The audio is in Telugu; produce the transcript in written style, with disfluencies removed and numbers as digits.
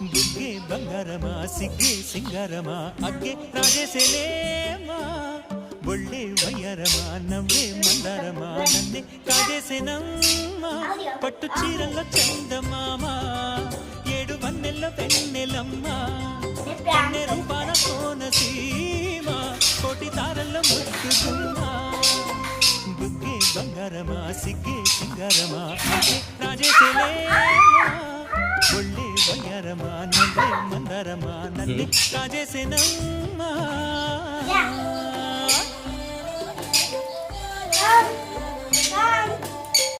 బుగ్గే బంగారమా సిగ్గే సింగారమా అగ్గే రాజేసేనేమా ఒళ్ళే వయ్యారమా నవ్వే మందారమా నన్నే కాజేసేనమ్మా పట్టు చీరల్లో చందమామా ఏడు వన్నెల్ల వెన్నెలమ్మా కన్నె రూపాన కోనసీమ కోటి తారల్లో ముట్టుకున్నా బుగ్గే బంగారమా సిగ్గే సింగారమా అగ్గే రాజేసేనేమా ఒళ్ళే వయ్యారమా నవ్వే మందారమా నన్నే కాజేసేనమ్మా Come.